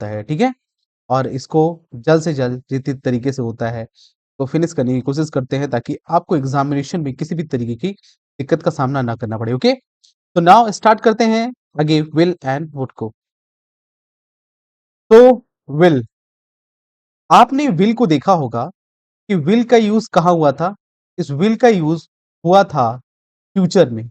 होता है, ठीक है? और इसको जल्द से जल्द जितनी तरीके से होता है तो फिनिश करने की कोशिश करते हैं ताकि आपको एग्जामिनेशन में किसी भी तरीके की दिक्कत का सामना ना करना पड़े। ओके, तो नाउ स्टार्ट करते हैं आगे विल एंड वुड को। तो विल, आपने विल को देखा होगा कि विल का यूज कहाँ हुआ था। इस विल का यूज हुआ था फ्यूचर में।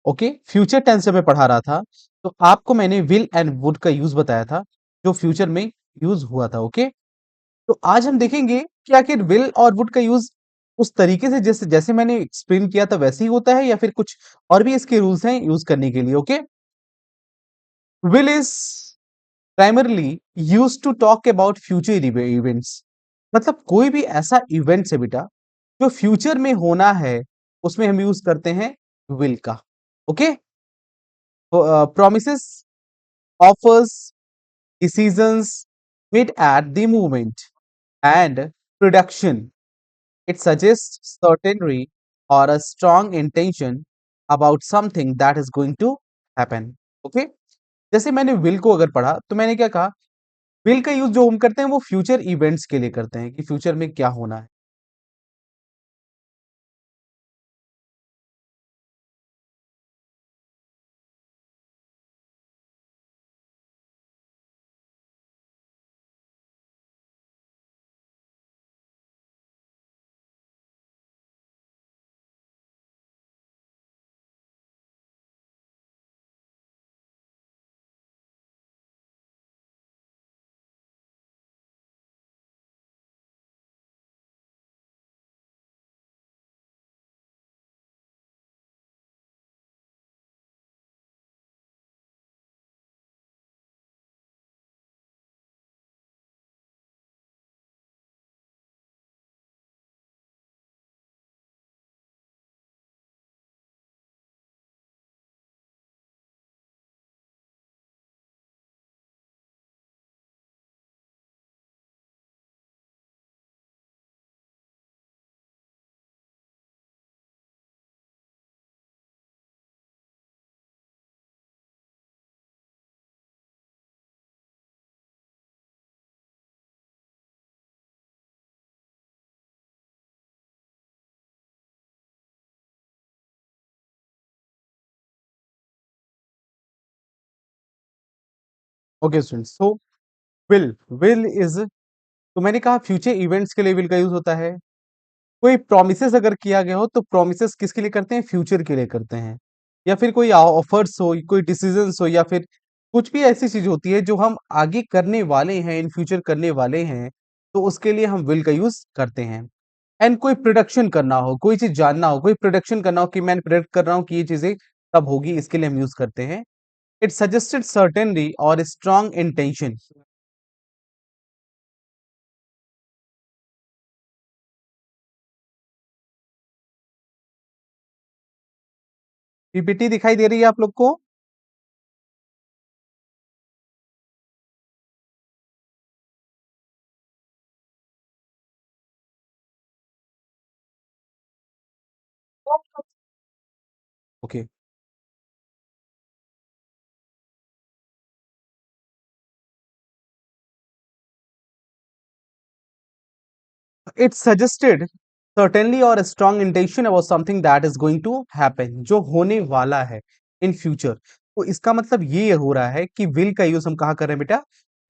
ओके, फ्यूचर टेंस से मैं पढ़ा रहा था, तो आपको मैंने विल एंड वुड का यूज बताया था जो फ्यूचर में यूज हुआ था। ओके, तो आज हम देखेंगे कि आखिर विल और वुड का यूज उस तरीके से जैसे जैसे मैंने एक्सप्लेन किया था वैसे ही होता है या फिर कुछ और भी इसके रूल्स हैं यूज करने के लिए। Okay, will is primarily use to talk about future events. मतलब कोई भी ऐसा इवेंट्स है बेटा जो फ्यूचर में होना है, उसमें हम यूज करते हैं विल का। Okay, promises, offers, decisions made at the moment, and production. It suggests certainty or a strong intention about something that is going to happen. Okay? जैसे मैंने विल को अगर पढ़ा तो मैंने क्या कहा, विल का यूज जो हम करते हैं वो फ्यूचर इवेंट्स के लिए करते हैं कि फ्यूचर में क्या होना है। ओके स्टूडेंट्स, तो विल विल इज, तो मैंने कहा फ्यूचर इवेंट्स के लिए विल का यूज होता है। कोई प्रोमिसेस अगर किया गया हो तो प्रोमिसेस किसके लिए करते हैं, फ्यूचर के लिए करते हैं। या फिर कोई ऑफर्स हो, कोई डिसीजंस हो, या फिर कुछ भी ऐसी चीज होती है जो हम आगे करने वाले हैं, इन फ्यूचर करने वाले हैं, तो उसके लिए हम विल का यूज करते हैं। एंड कोई प्रोडक्शन करना हो, कोई चीज जानना हो, कोई प्रोडक्शन करना हो कि मैं प्रोडक्ट कर रहा हूँ कि ये चीजें तब होगी, इसके लिए हम यूज करते हैं। इट सजेस्टेड सर्टेनली और स्ट्रॉन्ग इंटेंशन। पीपीटी दिखाई दे रही है आप लोग को? ओके, इट सजेस्टेड certainly और strong intention about something that is going to happen, जो होने वाला है in future। तो इसका मतलब ये हो रहा है कि will का यूज हम कहाँ कर रहे हैं बेटा,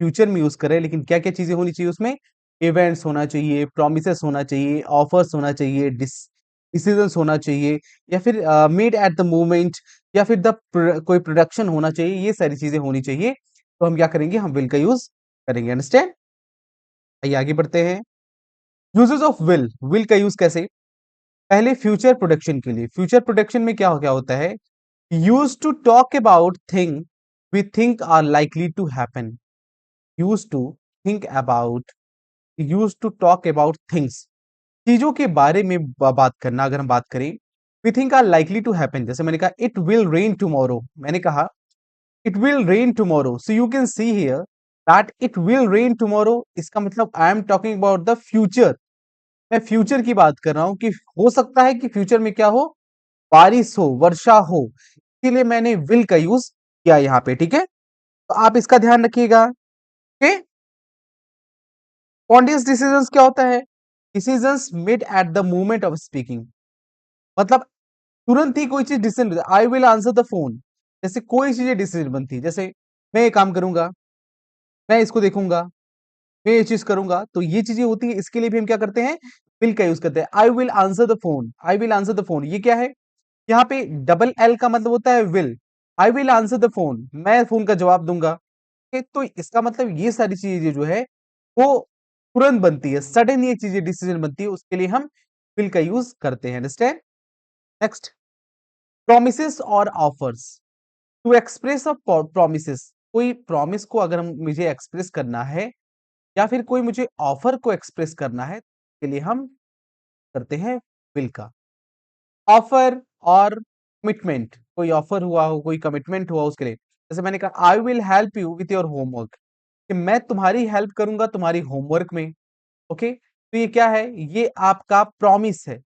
फ्यूचर में यूज कर रहे हैं। लेकिन क्या क्या चीजें होनी चाहिए उसमें, इवेंट्स होना चाहिए, प्रोमिसेस होना चाहिए, ऑफर्स होना चाहिए, डिसीजंस होना चाहिए, या फिर मेड एट द मोमेंट, या फिर द कोई प्रोडक्शन होना चाहिए, ये सारी चीजें होनी चाहिए। तो हम क्या करेंगे, हम विल का यूज करेंगे। अंडरस्टैंड? आइए आगे बढ़ते हैं। यूजेस ऑफ विल, विल का यूज कैसे, पहले फ्यूचर प्रोडक्शन के लिए। फ्यूचर प्रोडक्शन में क्या क्या होता है, use to talk about thing we think are likely to happen. Use to think about, use to talk about things, चीजों के बारे में बात करना। अगर हम बात करें, we think are likely to happen, जैसे मैंने कहा इट विल रेन टुमारो, मैंने कहा it will rain tomorrow, so you can see here that it will rain tomorrow. इसका मतलब I am talking about the future, मैं फ्यूचर की बात कर रहा हूं कि हो सकता है कि फ्यूचर में क्या हो, बारिश हो, वर्षा हो। इसीलिए मैंने विल का यूज किया यहाँ पे, ठीक है? तो आप इसका ध्यान रखिएगा। ओके। स्पॉन्टेनियस डिसीजंस क्या होता है? Decisions made at the moment of speaking. मतलब तुरंत ही कोई चीज decision, I will answer the phone, जैसे कोई चीजें डिसीजन बनती है, जैसे मैं ये काम करूंगा, मैं इसको देखूंगा, मैं ये चीज करूंगा, तो ये चीजें होती है। इसके लिए भी हम क्या करते हैं? विल का यूज करते हैं। I will answer the phone, I will answer the phone, ये क्या है? यहाँ पे डबल एल का मतलब होता है will. I will answer the phone, मैं फोन का जवाब दूंगा। तो इसका मतलब ये सारी चीजें जो है वो तुरंत बनती है, सडन ये चीजें डिसीजन बनती है, उसके लिए हम विल का यूज करते हैं। अंडरस्टैंड? नेक्स्ट, प्रोमिसेस और offers. To express a promises, कोई प्रॉमिस को अगर हम मुझे एक्सप्रेस करना है या फिर कोई मुझे ऑफर को एक्सप्रेस करना है, के लिए हम करते हैं विल का। ऑफर और कमिटमेंट, कोई ऑफर हुआ हो, कोई कमिटमेंट हुआ उसके लिए, जैसे मैंने कहा आई will help you with your homework, कि मैं तुम्हारी हेल्प करूंगा तुम्हारी होमवर्क में। ओके, तो ये क्या है? ये आपका प्रॉमिस है।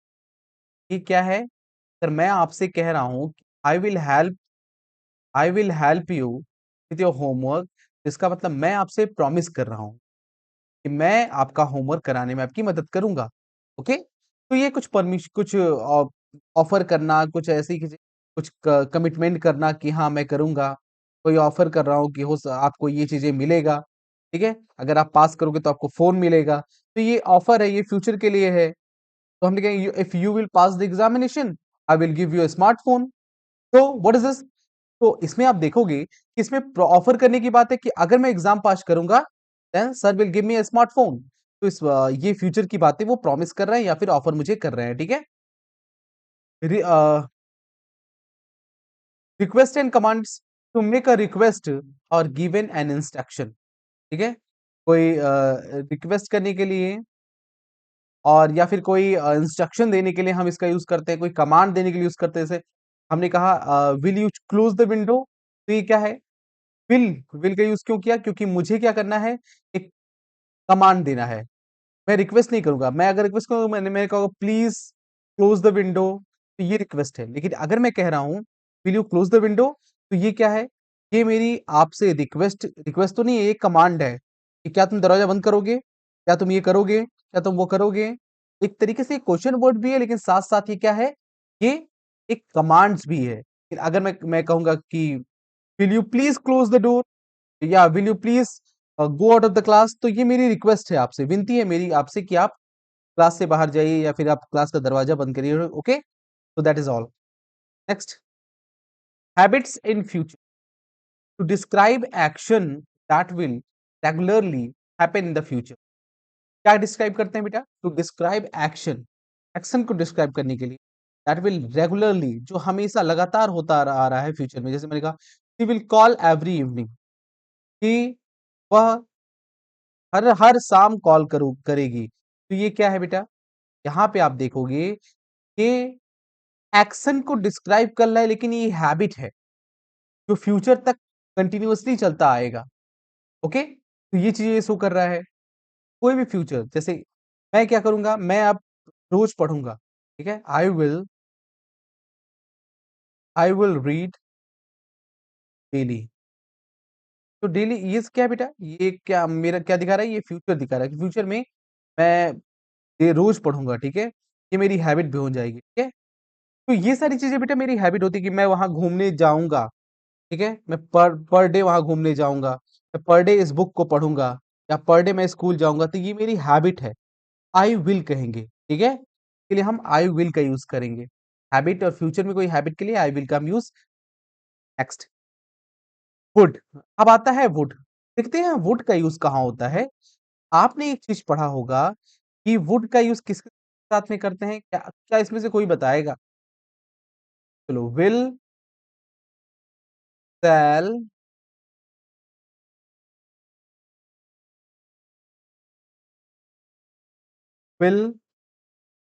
ये क्या है? अगर मैं आपसे कह रहा हूं आई will help you with your homework, इसका मतलब मैं आपसे प्रॉमिस कर रहा हूं कि मैं आपका होमवर्क कराने में आपकी मदद करूंगा। ओके, तो ये कुछ परमिश कुछ ऑफर करना, कुछ ऐसी कुछ कमिटमेंट करना कि हाँ मैं करूंगा। कोई ऑफर कर रहा हूँ कि आपको ये चीजें मिलेगा, ठीक है, अगर आप पास करोगे तो आपको फोन मिलेगा। तो ये ऑफर है, ये फ्यूचर के लिए है। तो हमने कहा if you will pass the examination I will give you a smartphone. तो व्हाट इज दिस? तो इसमें आप देखोगे कि इसमें ऑफर करने की बात है कि अगर मैं एग्जाम पास करूंगा then sir will give me a smartphone. तो ये फ्यूचर की बातें वो प्रॉमिस कर रहे हैं या फिर ऑफर मुझे कर रहे हैं, ठीक है। Request and commands, to make a request और गिवन एन इंस्ट्रक्शन, ठीक है। कोई रिक्वेस्ट करने के लिए और या फिर कोई इंस्ट्रक्शन देने के लिए हम इसका यूज करते हैं, कोई कमांड देने के लिए यूज करते हैं। जैसे हमने कहा will you close the window, तो ये क्या है? विल, विल का यूज क्यों किया? क्योंकि मुझे क्या करना है? एक कमांड देना है। मैं रिक्वेस्ट नहीं करूंगा। मैं अगर रिक्वेस्ट करूंगा, मैंने कहूंगा प्लीज क्लोज द विंडो, तो ये रिक्वेस्ट है। लेकिन अगर मैं कह रहा हूं will you close the window, तो ये क्या है? ये मेरी आपसे रिक्वेस्ट, रिक्वेस्ट तो नहीं है, ये कमांड है कि क्या तुम दरवाजा बंद करोगे, क्या तुम ये करोगे, क्या तुम वो करोगे। एक तरीके से क्वेश्चन वर्ड भी है, लेकिन साथ साथ ये क्या है? ये एक कमांड्स भी है। अगर मैं कहूंगा कि will you please close the door या will you please go out of the class, तो ये मेरी रिक्वेस्ट है आपसे, विनती है मेरी आपसे कि आप क्लास से बाहर जाइए या फिर आप क्लास का दरवाजा बंद करिए। ओके, तो that is all. Next, habits in future, to describe action that will regularly happen in the future. क्या डिस्क्राइब करते हैं बेटा? टू डिस्क्राइब एक्शन, एक्शन को डिस्क्राइब करने के लिए दैट विल रेगुलरली, जो हमेशा लगातार होता आ रहा है फ्यूचर में। जैसे मैंने कहा she will call every evening, कि वह हर हर शाम कॉल करेगी। तो ये क्या है बेटा? यहाँ पे आप देखोगे कि एक्शन को डिस्क्राइब कर रहा है, लेकिन ये हैबिट है जो फ्यूचर तक कंटिन्यूअसली चलता आएगा। ओके, तो ये चीजें शो कर रहा है। कोई भी फ्यूचर, जैसे मैं क्या करूंगा, मैं अब रोज पढ़ूंगा, ठीक है, आई विल रीड डेली। तो डेली ये क्या है बेटा? ये क्या मेरा क्या दिखा रहा है? ये फ्यूचर दिखा रहा है कि फ्यूचर में मैं ये रोज पढ़ूंगा, ठीक है। ये मेरी हैबिट भी हो जाएगी, ठीक है। तो ये सारी चीजें बेटा मेरी हैबिट होती है कि मैं वहां घूमने जाऊंगा, ठीक है, मैं पर पर डे वहां घूमने जाऊंगा, मैं पर डे इस बुक को पढ़ूंगा, या पर डे मैं स्कूल जाऊंगा, तो ये मेरी हैबिट है। आई विल कहेंगे, ठीक है, इसके लिए हम आई विल का यूज करेंगे। हैबिट और फ्यूचर में कोई हैबिट के लिए आई विल का हम यूज। Next, would. अब आता है वुड। देखते हैं वुड का यूज कहाँ होता है। आपने एक चीज पढ़ा होगा कि वुड का यूज किसके साथ में करते हैं? क्या क्या इसमें से कोई बताएगा? चलो, विल, शैल, विल,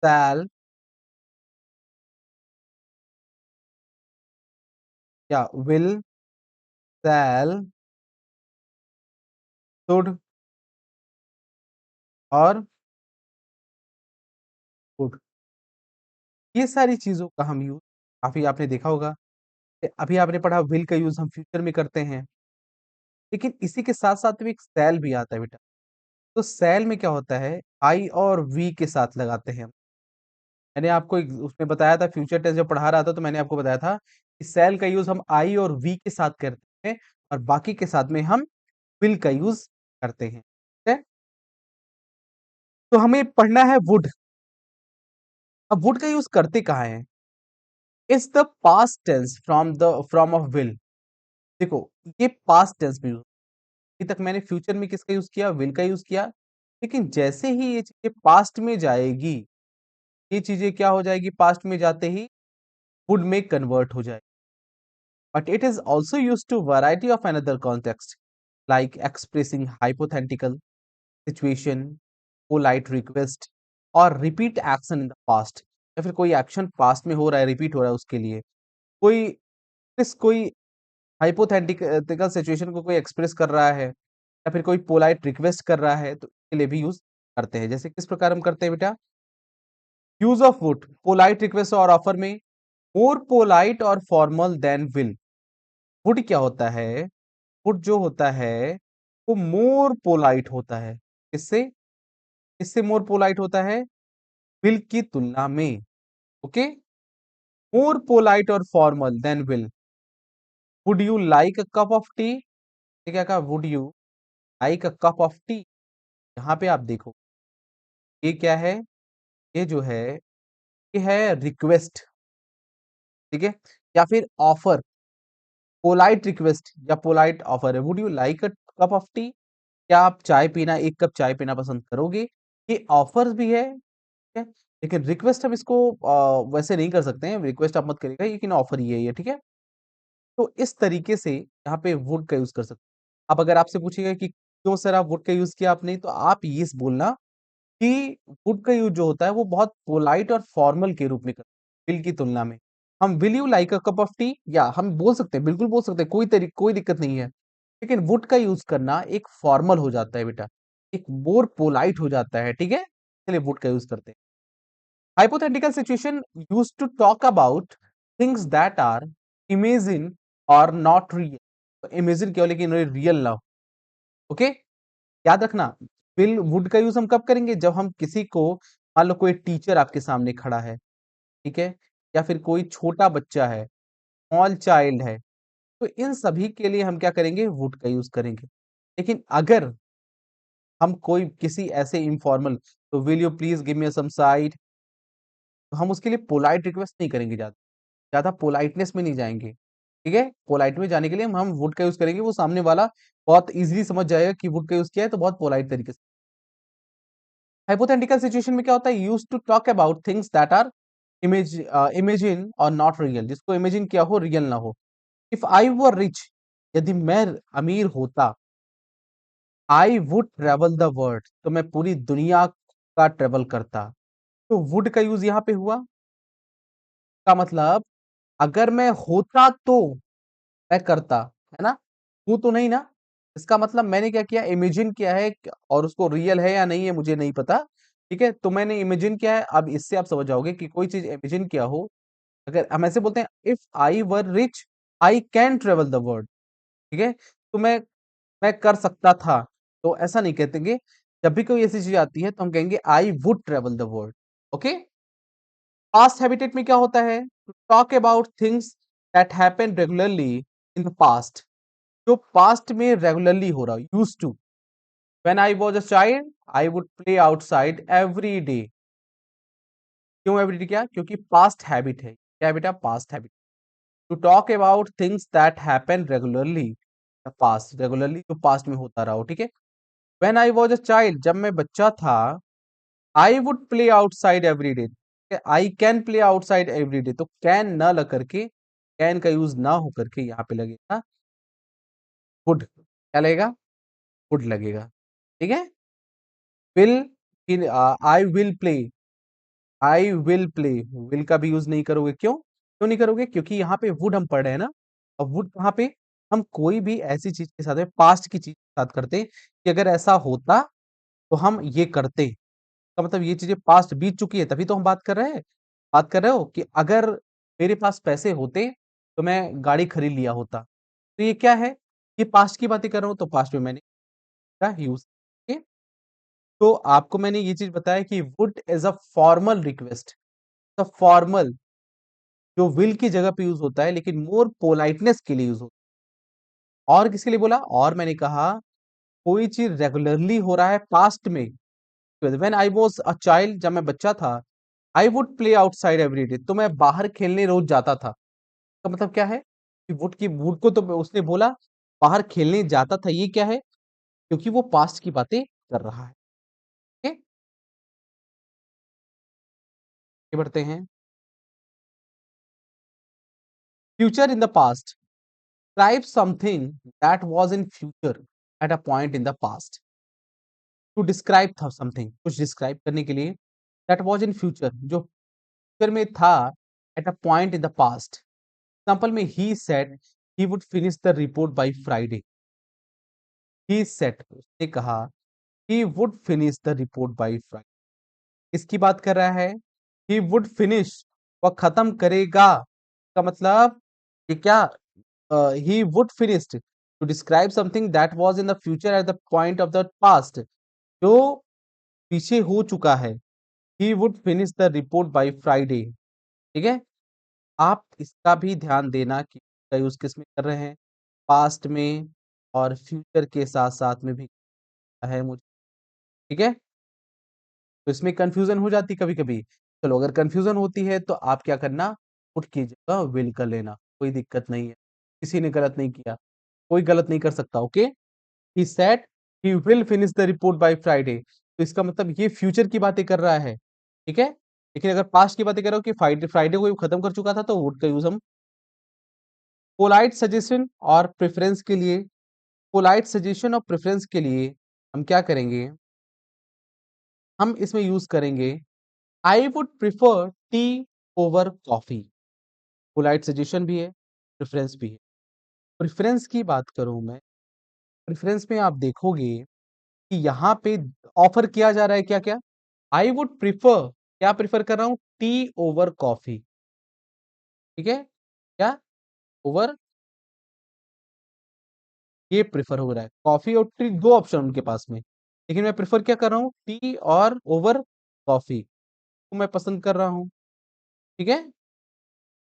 शैल, या विल, शैल, शुड और वुड, ये सारी चीजों का हम यूज काफी आपने देखा होगा। अभी आपने पढ़ा विल का यूज हम फ्यूचर में करते हैं। लेकिन इसी के साथ-साथ में एक शैल भी आता है बेटा। तो शैल में क्या होता है, आई और वी के साथ लगाते हैं हम। मैंने आपको एक उसमें बताया था फ्यूचर टेंस जब पढ़ा रहा था तो मैंने आपको बताया था कि शैल का यूज़ हम आई और वी के साथ करते हैं और बाकी के साथ में हम विल का यूज़ करते हैं। ठीक है? तो हमें पढ़ना है वुड। अब वुड का यूज़ करते कहाँ हैं? It's the past tense from of will. देखो, ये पास्ट टेंस में यूज़ अभी तक मैंने फ्यूचर में किसका यूज़ किया? विल का यूज़ किया। लेकिन जैसे ही ये चीज़ें पास्ट में जाएगी, ये चीज़ें क्या हो जाएगी पास्ट में जाते ही वुड में कन्वर्ट हो जाएगी। But it is also used to variety of another context, like expressing hypothetical situation, polite request, और repeat action in the past. या फिर कोई एक्शन पास्ट में हो रहा है, रिपीट हो रहा है उसके लिए कोई कोई हाइपोथेटिकल सिचुएशन को कोई एक्सप्रेस कर रहा है या फिर कोई पोलाइट रिक्वेस्ट कर रहा है तो इसके लिए भी यूज करते हैं। जैसे किस प्रकार हम करते हैं बेटा? Use of would polite request और ऑफर में मोर पोलाइट और फॉर्मल देन विल। वुड क्या होता है? वुड जो होता है वो मोर पोलाइट होता है। इससे इससे मोर पोलाइट होता है विल की तुलना में। ओके, मोर पोलाइट और formal then will. Would you like a cup of tea? ये क्या कहा? Would you like a cup of tea? यहाँ पे आप देखो ये क्या है? ये जो है ये है रिक्वेस्ट। ठीक है, या फिर ऑफर। पोलाइट रिक्वेस्ट या पोलाइट ऑफर है। Would you like a cup of T? क्या आप चाय पीना, एक कप चाय पीना पसंद करोगे? ये ऑफर्स भी है, ठीक है? लेकिन रिक्वेस्ट हम इसको वैसे नहीं कर सकते हैं, रिक्वेस्ट आप मत करिएगा, लेकिन ऑफर ही है ये, ठीक है? तो इस तरीके से यहाँ पे वुड का यूज़ कर सकते हैं। अब अगर आपसे पूछेगा कि क्यों सर आप वुड का यूज़ किया आपने? तो आप ये बोलना कि वुड का यूज़ जो होता है वो बहुत पोलाइट और फॉर्मल के रूप में करते हैं, विल की तुलना में। हम will you like a cup of T या हम बोल सकते हैं, बिल्कुल बोल सकते हैं, कोई दिक्कत नहीं है। लेकिन वुड का यूज़ करना एक फॉर्मल हो जाता है बेटा, एक मोर पोलाइट हो जाता है, ठीक है? इसलिए वुड का यूज़ करते हैं। Hypothetical situation used to talk about things that are imagine or not real. तो इमेजिन किया हो लेकिन रियल ना हो। ओके, याद रखना विल वुड का यूज हम कब करेंगे? जब हम किसी को, मान लो कोई टीचर आपके सामने खड़ा है, ठीक है, या फिर कोई छोटा बच्चा है, स्मॉल चाइल्ड है, तो इन सभी के लिए हम क्या करेंगे? वुड का यूज करेंगे। लेकिन अगर हम कोई किसी ऐसे इनफॉर्मल, तो will you please give me some side, तो हम उसके लिए पोलाइट रिक्वेस्ट नहीं करेंगे, ज़्यादा पोलाइटनेस में नहीं जाएँगे, ठीक है? पोलाइट में जाने के लिए हम वुड का यूज़ करेंगे, वो सामने वाला बहुत ईज़िली समझ जाएगा कि वुड का यूज़ किया है तो बहुत पोलाइट तरीके से। हाइपोथेटिकल सिचुएशन में क्या होता है? Used to talk about things that are imagine और नॉट रियल, जिसको इमेजिन किया हो, रियल ना हो। इफ आई वर रिच, यदि मैं अमीर होता, I would travel the world, तो मैं पूरी दुनिया का ट्रैवल करता। तो वुड का यूज़ यहाँ पे हुआ, का मतलब अगर मैं होता तो मैं करता, है ना? हूँ तो नहीं ना? इसका मतलब मैंने क्या किया? इमेजिन किया है और उसको रियल है या नहीं है मुझे नहीं पता, ठीक है? तो मैंने इमेजिन किया है, अब इससे आप समझ जाओगे कि कोई चीज़ इमेजिन किया हो, अगर हम ऐसे बोलते हैं if I were rich, I can travel the world, ठीक है? तो मैं कर सकता था, तो ऐसा नहीं कहतेंगे। जब भी कोई ऐसी चीज़ आती है तो हम कहेंगे I would travel the world, okay? Past habitat में क्या होता है? To talk about things that happened regularly in the past. जो पास्ट में रेगुलरली हो रहा हो, used to. When I was a child I would play outside every day. क्यों एवरी डे? क्या? क्योंकि पास्ट हैबिट है। क्या है बेटा? Past habit. To talk about things that happen regularly past, regularly जो पास्ट में होता रहा हो, ठीक है? When I was a child, जब मैं बच्चा था, I would play outside every day. I can play outside every day, तो कैन न लग करके, कैन का यूज ना हो करके यहाँ पे लगेगा वुड। क्या लगेगा? वुड लगेगा, ठीक है? विल, फिर I will play, I will play, will का भी यूज नहीं करोगे। क्यों? क्यों नहीं करोगे? क्योंकि यहाँ पे वुड हम पढ़ रहे हैं ना। और वुड कहाँ पे? हम कोई भी ऐसी चीज के साथ, पास्ट की चीज के साथ करते कि अगर ऐसा होता तो हम ये करते, तो मतलब ये चीजें पास्ट बीत चुकी है, तभी तो हम बात कर रहे हैं। बात कर रहे हो कि अगर मेरे पास पैसे होते तो मैं गाड़ी खरीद लिया होता, तो ये क्या है? ये पास्ट की बातें कर रहा हूँ तो पास्ट में मैंने का यूज। तो आपको मैंने ये चीज बताया कि would as a formal request, the formal जो विल की जगह पे यूज होता है लेकिन मोर पोलाइटनेस के लिए यूज होता है। और किसके लिए बोला? और मैंने कहा कोई चीज रेगुलरली हो रहा है पास्ट में। When I was a child, जब मैं बच्चा था, I would play outside every day, तो मैं बाहर खेलने रोज जाता था। तो मतलब क्या है कि वुड को तो उसने बोला बाहर खेलने जाता था, ये क्या है? क्योंकि वो पास्ट की बातें कर रहा है। ठीक है, आगे बढ़ते हैं। Future in the past, describe something that was in future at a point in the past. To describe था something, कुछ describe करने के लिए, that was in future, जो फ्यूचर में था, at a point in the past. Example में he said he would finish the report by Friday. He said, उसने कहा, he would finish the report by Friday. इसकी बात कर रहा है, he would finish, वह खत्म करेगा का मतलब कि क्या? He would finish to describe something that was in the future at the point of the past, जो पीछे हो चुका है। He would finish the report by Friday. ठीक है, आप इसका भी ध्यान देना कि का यूज किस में कर रहे हैं, पास्ट में और फ्यूचर के साथ साथ में भी है मुझे। ठीक है, तो इसमें कंफ्यूजन हो जाती कभी कभी। चलो, अगर कंफ्यूजन होती है तो आप क्या करना, पुट की जगह विल कर लेना, कोई दिक्कत नहीं है। किसी ने गलत नहीं किया, कोई गलत नहीं कर सकता। Okay, he said he will finish the report by Friday, तो इसका मतलब ये फ्यूचर की बातें कर रहा है। ठीक है, लेकिन अगर पास्ट की बातें कर रहा हो कि फ्राइडे फ्राइडे को खत्म कर चुका था, तो वुड का यूज हम पोलाइट सजेशन और प्रेफरेंस के लिए, पोलाइट सजेशन और प्रेफरेंस के लिए हम क्या करेंगे, हम इसमें यूज करेंगे I would prefer tea over coffee. Polite suggestion भी है, प्रेफरेंस भी है। प्रेफरेंस की बात करूं मैं, प्रेफरेंस में आप देखोगे कि यहाँ पे ऑफर किया जा रहा है क्या क्या, आई वुड प्रिफर, क्या प्रिफर कर रहा हूं, टी ओवर कॉफी। ठीक है, क्या ओवर, ये प्रिफर हो रहा है, कॉफी और टी दो ऑप्शन उनके पास में, लेकिन मैं प्रिफर क्या कर रहा हूँ, टी और ओवर कॉफी को मैं पसंद कर रहा हूँ। ठीक है,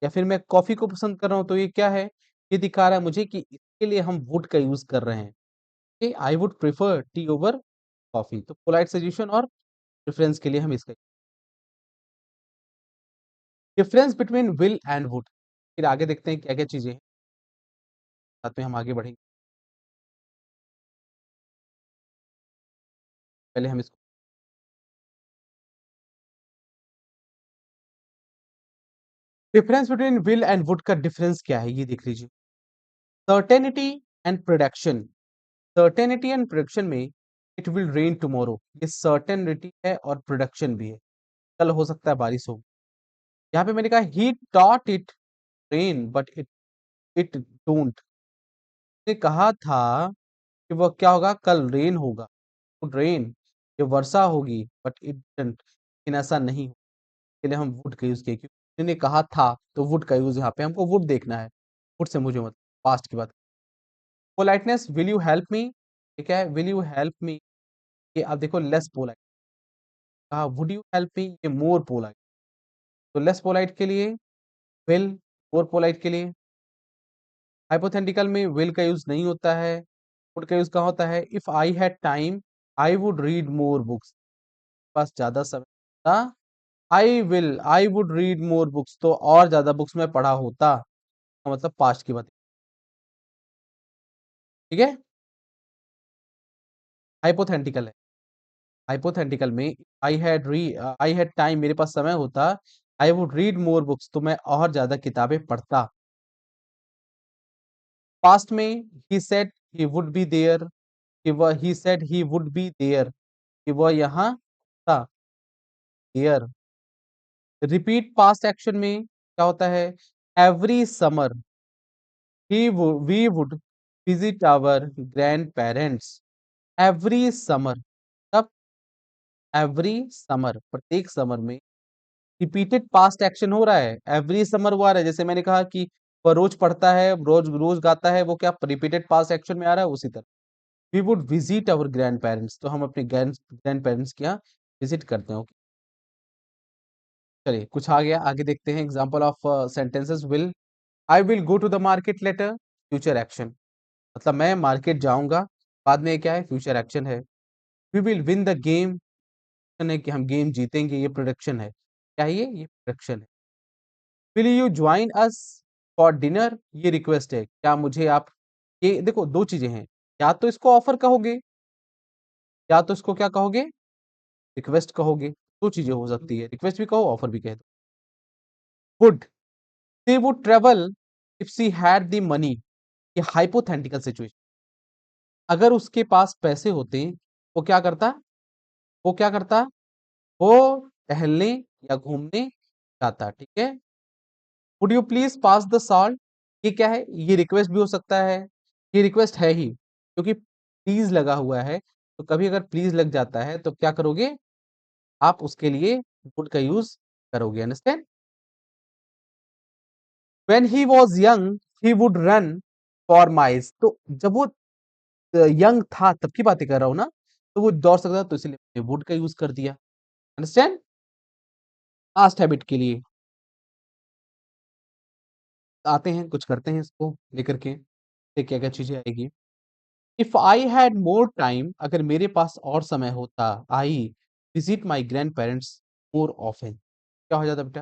या फिर मैं कॉफी को पसंद कर रहा हूँ, तो ये क्या है, ये दिखा रहा है मुझे कि इसके लिए हम वुड का यूज कर रहे हैं। I would prefer tea over coffee, तो पोलाइट सजेशन और प्रेफरेंस के लिए हम इसका difference between will and would. फिर आगे देखते हैं क्या क्या चीजें हैं, साथ में हम आगे बढ़ेंगे। पहले हम इसको, difference between will and would का डिफरेंस क्या है ये देख लीजिए। Certainty and production, certainty and production में इट विल रेन टुमारो, ये सर्टेनिटी है और प्रोडक्शन भी है, कल हो सकता है बारिश हो। यहाँ पे मैंने कहा he taught it rain but it it don't, ने कहा था कि वह क्या होगा, कल रेन होगा, रेन, ये वर्षा होगी, बट इट डिडंट, लेकिन ऐसा नहीं, के लिए हम वुड का यूज किए क्योंकि उन्होंने कहा था, तो वुड का यूज यहाँ पे हमको वुड देखना है, वुड से मुझे मतलब पास्ट की बात। Politeness, will you help me, ठीक है, विल यू हेल्प मी, ये आप देखो लेस पोलाइट, कहा वुड यू हेल्प मी, ये मोर पोलाइट, तो लेस पोलाइट के लिए विल, मोर पोलाइट के लिए। हाइपोथेटिकल में विल का यूज नहीं होता है, वुड का यूज कहाँ होता है, if I had time I would read more books, पास ज्यादा समय था, I would read more books, तो और ज्यादा बुक्स में पढ़ा होता, मतलब पास्ट की बात। ठीक है, हाइपोथेटिकल है, हाइपोथेटिकल में आई हैड टाइम, मेरे पास समय होता, I would read more books, तो मैं और ज्यादा किताबें पढ़ता। पास्ट में he said he would be there, कि वह, he said he would be there, कि वह यहाँ था, देयर। रिपीट पास्ट एक्शन में क्या होता है, every summer we would visit our grandparents, every summer, तब एवरी समर, प्रत्येक समर में, रिपीटेड पास्ट एक्शन हो रहा है, एवरी समर हुआ रहा है, जैसे मैंने कहा कि वह रोज पढ़ता है, रोज रोज गाता है, वो क्या रिपीटेड पास्ट एक्शन में आ रहा है, उसी तरह we would visit our grandparents, तो हम अपने ग्रैंड पेरेंट्स के यहाँ विजिट करते हैं। ओके, चलिए कुछ आ गया, आगे देखते हैं। Example of sentences. Will, I will go to the market later, future action, मतलब मैं मार्केट जाऊंगा, बाद में क्या है, फ्यूचर एक्शन है। We will win the game है कि हम गेम जीतेंगे, ये प्रोडक्शन है, क्या है ये प्रोडक्शन है। Will you join us for dinner, ये रिक्वेस्ट है, क्या मुझे आप, ये देखो दो चीजें हैं, या तो इसको ऑफर कहोगे, या तो इसको क्या कहोगे, रिक्वेस्ट कहोगे। दो चीजें हो सकती है, रिक्वेस्ट भी कहो, ऑफर भी कह दो। Would, they would travel if she had the money, ये हाइपोथेटिकल सिचुएशन, अगर उसके पास पैसे होते, वो क्या करता, वो क्या करता, वो टहलने या घूमने जाता, ठीक है। Would you please pass the salt, ये क्या है, ये रिक्वेस्ट भी हो सकता है, ये रिक्वेस्ट है ही, क्योंकि प्लीज लगा हुआ है, तो कभी अगर प्लीज लग जाता है तो क्या करोगे, आप उसके लिए वुड का यूज करोगे, understand. When he was young he would run for miles, तो जब वो यंग था तब की बातें कर रहा हूं ना, तो वो दौड़ सकता था, तो इसलिए वुड का यूज कर दिया, अंडरस्टैंड। पास्ट हैबिट के लिए आते हैं, कुछ करते हैं इसको लेकर के, क्या क्या चीजें आएगी। If I had more time, अगर मेरे पास और समय होता, I visit my grand parents more often, क्या हो जाता बेटा,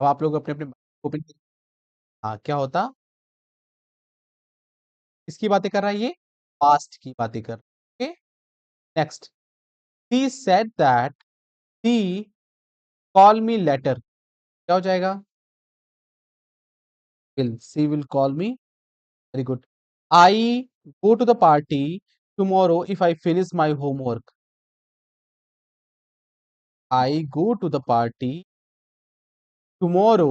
अब आप लोग अपने अपने ओपन, हाँ क्या होता, किसकी बातें कर रहा है ये, पास्ट की बातें कर रहा है। Next, he said that he call me later, क्या हो जाएगा, will, she will call me, very good. I go to the party tomorrow if I finish my homework, I go to the party tomorrow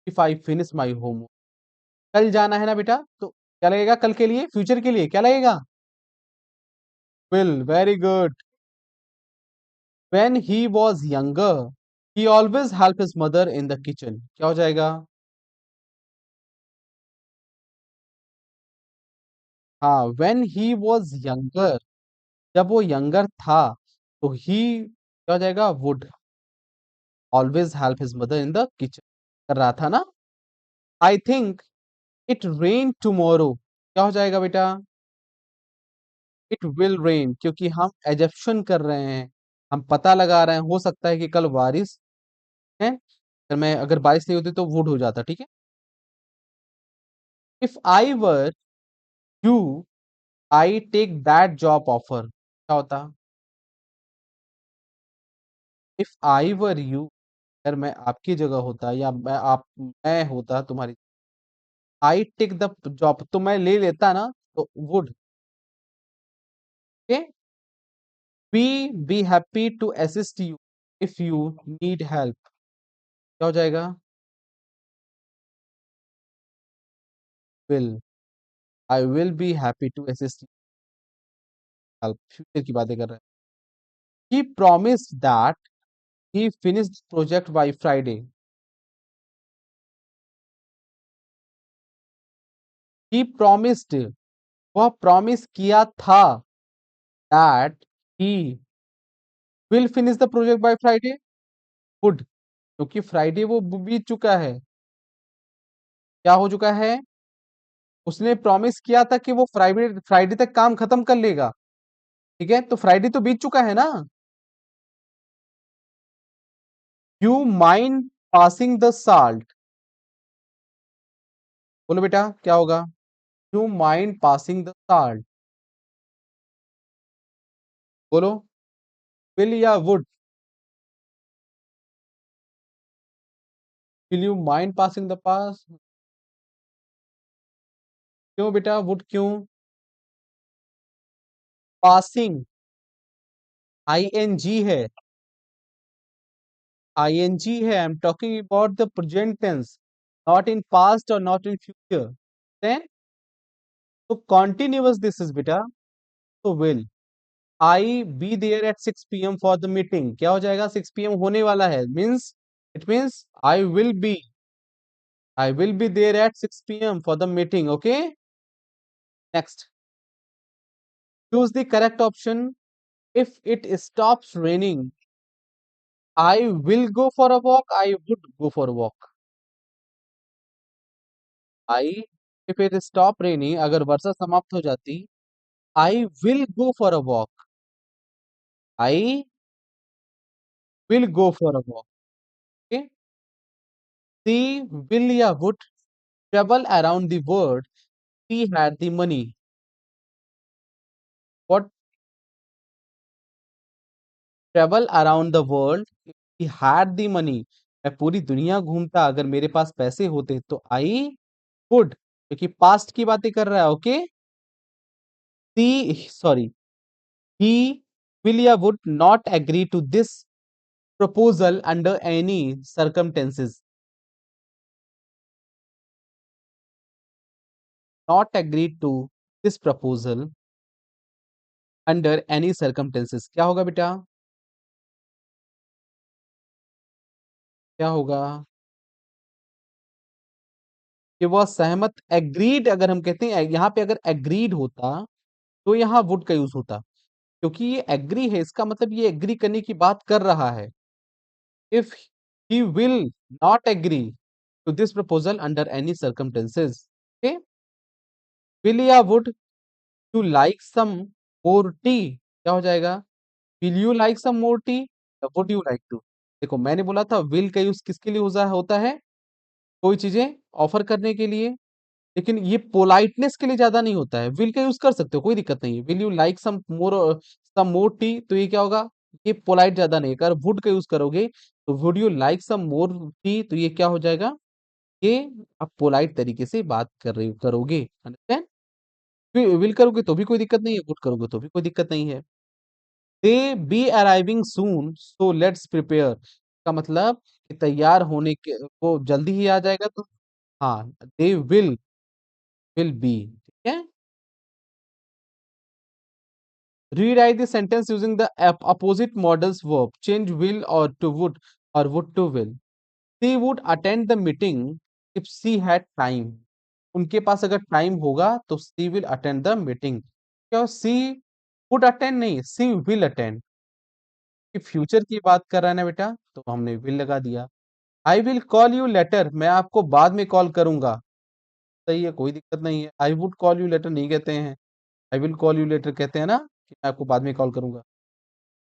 if I finish my homework, कल जाना है ना बेटा, तो क्या लगेगा, कल के लिए, फ्यूचर के लिए क्या लगेगा, will, very good. When he was younger he always help his mother in the kitchen, क्या हो जाएगा, हाँ, व्हेन ही वाज यंगर, जब वो यंगर था, तो ही क्या हो जाएगा, would always help his mother in the kitchen, कर रहा था ना। I think it rain tomorrow, क्या हो जाएगा बेटा, इट विल रेन, क्योंकि हम एजप्शन कर रहे हैं, हम पता लगा रहे हैं, हो सकता है कि कल बारिश है, अगर मैं, अगर बारिश नहीं होती तो वुड हो जाता, ठीक है। If I were you I take that job offer, क्या होता, इफ आई वर यू, अगर मैं आपकी जगह होता, या मैं होता तुम्हारी, आई टेक द जॉब, तो मैं ले लेता ना, तो would, okay. Be happy to assist you if you need help, क्या हो जाएगा, will, I will be happy to assist, help, future की बातें कर रहे हैं। He promise that he finish project by Friday, he promised, वह प्रॉमिस किया था, that he will finish the project by Friday, would, क्योंकि फ्राइडे वो बीत चुका है, क्या हो चुका है, उसने प्रॉमिस किया था कि वो फ्राइडे फ्राइडे तक काम खत्म कर लेगा, ठीक है, तो फ्राइडे तो बीत चुका है ना। You mind passing the salt, बोलो बेटा क्या होगा, you mind passing the salt, बोलो, विल या would, will you mind passing the pass, क्यों बेटा वुड क्यों, पासिंग, आईएनजी है, आईएनजी है, I am talking about the present tense, not in past और नॉट इन फ्यूचर, तो कॉन्टिन्यूअस दिस इज बेटा, तो will, I be there at 6 PM for the meeting, क्या हो जाएगा, 6 PM होने वाला है, means, it means I will B, I will be there at 6 p.m. for the meeting. Okay. Next, choose the correct option. If it stops raining, I will go for a walk. I would go for a walk. I, if it stop raining, अगर वर्षा समाप्त हो जाती, I will go for a walk. I will go for a walk. Okay. She will या would travel around the world. She had the money. What travel around the world? He had the money. मैं पूरी दुनिया घूमता अगर मेरे पास पैसे होते तो आई वुड, क्योंकि पास्ट की बातें कर रहा है. Okay. See sorry, he will या would not agree to this proposal under any circumstances. Not agree to this proposal under any circumstances. क्या होगा बेटा? क्या होगा? कि वह सहमत, एग्रीड अगर हम कहते हैं, यहाँ पे अगर एग्रीड होता तो यहाँ वुड का यूज होता, क्योंकि ये एग्री है, इसका मतलब ये एग्री करने की बात कर रहा है. If he will not agree to this proposal under any circumstances. Okay. Will या would you like some more tea, क्या हो जाएगा? Will you like some more tea या वुड यू लाइक टू? देखो मैंने बोला था विल का यूज किसके लिए होता है? कोई चीजें ऑफर करने के लिए. लेकिन ये पोलाइटनेस के लिए ज्यादा नहीं होता है. विल का यूज कर सकते हो, कोई दिक्कत नहीं है. Will you like some more tea, तो ये क्या होगा? ये पोलाइट ज्यादा नहीं है. अगर वुड का यूज करोगे तो would you like some more tea, तो ये क्या हो जाएगा? ये आप पोलाइट तरीके से बात कर रहे करोगे. अंडरस्टैंड? विल करोगे तो भी कोई दिक्कत नहीं है, वुड करोगे तो भी कोई दिक्कत नहीं है. दे B arriving soon so let's prepare, का मतलब कि तैयार होने के वो जल्दी ही आ जाएगा, तो हाँ, दे विल बी. ठीक है. Rewrite the sentence using the opposite models verb. Change will or to would or would to will. She would attend the meeting if she had time. उनके पास अगर टाइम होगा तो she will attend the meeting. क्या she would attend? नहीं, she will attend. कि future की बात कर रहा है ना बेटा, तो हमने will लगा दिया. I will call you later. मैं आपको बाद में कॉल करूंगा. सही है, कोई दिक्कत नहीं है. I would call you later नहीं कहते हैं. I will call you later कहते हैं ना, कि मैं आपको बाद में कॉल करूंगा.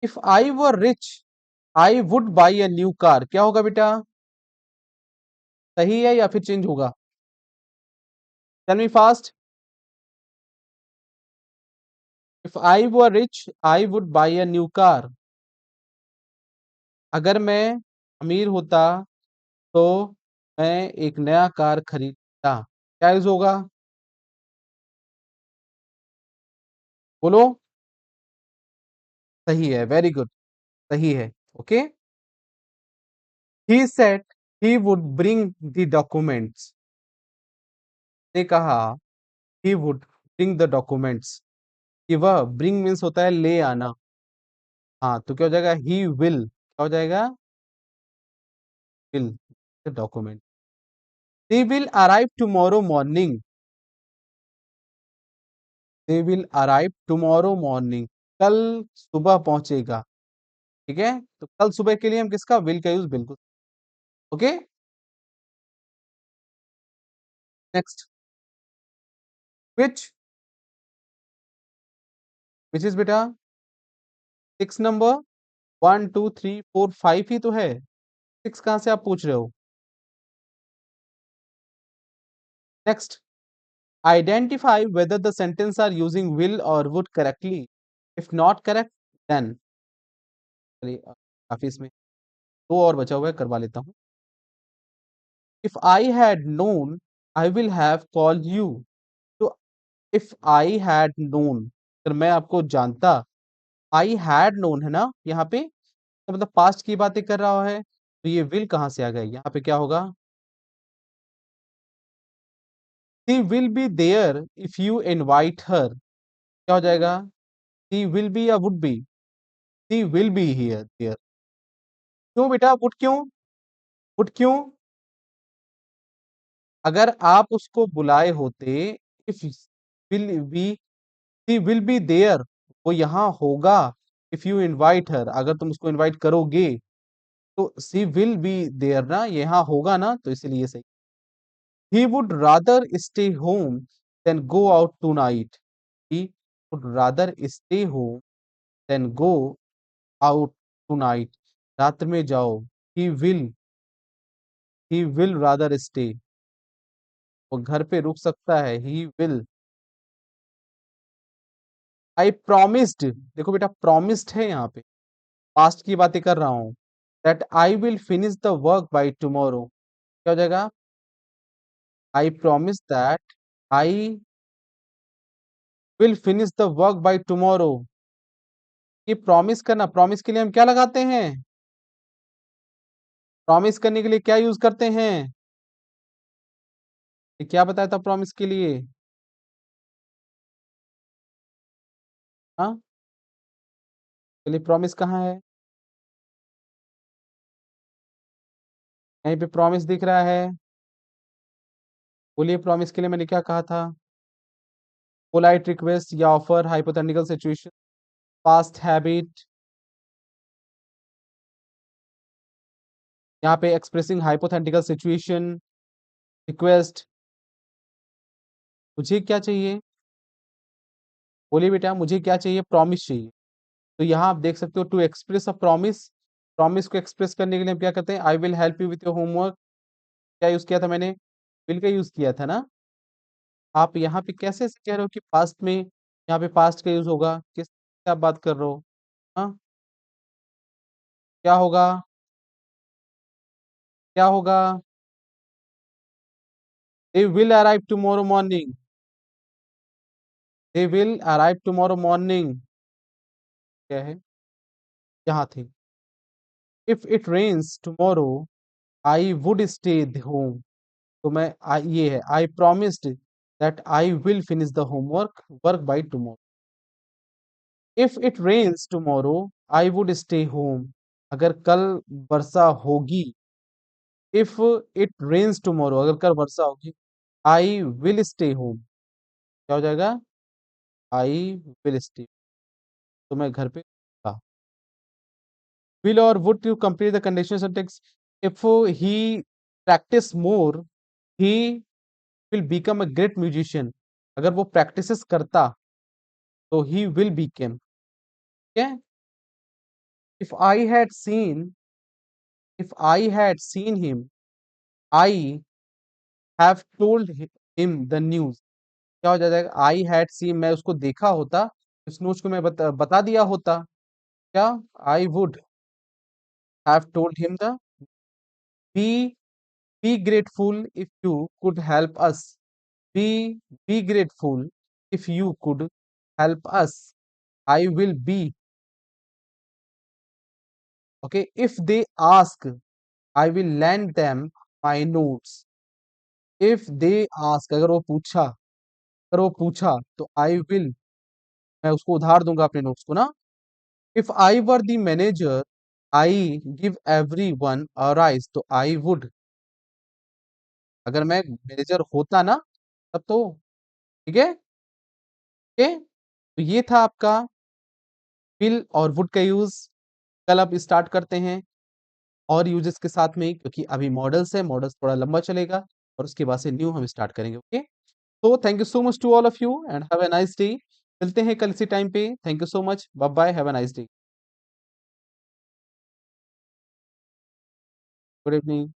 If I were rich I would buy a new car, क्या होगा बेटा? सही है या फिर चेंज होगा? Tell me fast. If I were rich I would buy a new car. अगर मैं अमीर होता तो मैं एक नया कार खरीदता. क्या यूज होगा? बोलो. सही है, वेरी गुड. सही है. Okay. He said he would bring the documents. ने कहा he would bring the documents, कि वह ब्रिंग मीन्स होता है ले आना. हाँ, तो क्या हो जाएगा? ही विल, क्या हो जाएगा? Will the document. They will arrive tomorrow morning. They will arrive tomorrow morning, कल सुबह पहुंचेगा. ठीक है, तो कल सुबह के लिए हम किसका विल का यूज बिल्कुल. Okay. Next, which which is बेटा 6 नंबर. 1 2 3 4 5 ही तो है. 6 कहां से आप पूछ रहे हो? Next, identify whether the sentence are using will और would correctly. If not correct then, काफी इसमें दो और बचा हुआ है, करवा लेता हूँ. If I had known I will have called you. तो इफ आई हैड नोन, अगर मैं आपको जानता, आई हैड नोन है ना यहाँ पे, तो मतलब पास्ट की बातें कर रहा है, तो ये विल कहाँ से आ गया? यहाँ पे क्या होगा? She will be there if you invite her. क्या हो जाएगा? शी विल बी या would be? She will be here there. क्यों बेटा? वुड क्यों? वुड क्यों? अगर आप उसको बुलाए होते, if will be she will be there, वो यहाँ होगा। इफ यू इनवाइट हर, अगर तुम उसको इनवाइट करोगे तो शी विल बी देयर ना, यहाँ होगा ना, तो इसलिए सही। He would rather stay home than go out tonight. He would rather stay home than go out tonight. रात में जाओ। ही विल रादर स्टे, वो घर पे रुक सकता है। He will. आई प्रॉमिस्ड, देखो बेटा प्रॉमिस्ड है यहाँ पे, पास्ट की बातें कर रहा हूं। That I will finish the work by tomorrow, क्या हो जाएगा? I promise that I will finish the work by tomorrow. ये प्रॉमिस करना, प्रॉमिस के लिए हम क्या लगाते हैं? प्रॉमिस करने के लिए क्या यूज करते हैं? ये क्या बताया था प्रॉमिस के लिए? हाँ, चलिए प्रॉमिस कहाँ है? यहीं पे प्रॉमिस दिख रहा है। बोलिए प्रॉमिस के लिए मैंने क्या कहा था? पोलाइट रिक्वेस्ट या offer, hypothetical situation, past habit. यहाँ पे एक्सप्रेसिंग हाइपोथेटिकल सिचुएशन, रिक्वेस्ट। मुझे क्या चाहिए? बोलिए बेटा मुझे क्या चाहिए? प्रॉमिस चाहिए। तो यहाँ आप देख सकते हो to express a promise, promise को एक्सप्रेस करने के लिए हम क्या करते हैं? I will help you with your homework. क्या यूज किया था मैंने? विल का यूज किया था ना। आप यहाँ पे कैसे ऐसे कह रहे हो कि पास्ट में, यहाँ पे पास्ट का यूज होगा? किस से आप बात कर रहे हो? हाँ, क्या होगा? क्या होगा? They will arrive tomorrow morning. They will arrive tomorrow morning, क्या है? यहाँ थे। If it rains tomorrow I would stay home. तो मैं ये है, I promised that I will finish the homework work by tomorrow. If it rains tomorrow I would stay home, अगर कल वर्षा होगी। इफ इट रेन्स टुमारो, अगर कल वर्षा होगी। आई विल स्टे होम, क्या हो जाएगा? आई विल स्टे, तो मैं घर पे था। विल और would to complete the condition sentence. If he practice more, he will become a great musician. अगर वो प्रैक्टिस करता तो ही विल बिकम, ठीक है? If I had seen, if I had seen him, I have told him the news. क्या हो जाएगा? I had seen, मैं उसको देखा होता, उस न्यूज को मैं बता दिया होता। क्या? I would have told him the. Be be grateful if you could help us. Be be grateful if you could help us. I will be. Okay, if they ask I will land them my notes. If they ask, अगर वो पूछा तो I will, मैं उसको उधार दूंगा अपने notes को ना। If I were the manager I give every one a rise, तो आई वुड, अगर मैं मैनेजर होता ना तब तो, ठीक है? ओके, तो ये था आपका विल और वुड का यूज। कल अब स्टार्ट करते हैं और यूजेस के साथ में, क्योंकि अभी मॉडल्स है, मॉडल्स थोड़ा लंबा चलेगा और उसके बाद से न्यू हम स्टार्ट करेंगे। ओके, तो thank you so much to all of you and have a nice day. मिलते हैं कल इसी टाइम पे। Thank you so much, bye bye, have a nice day. Good evening.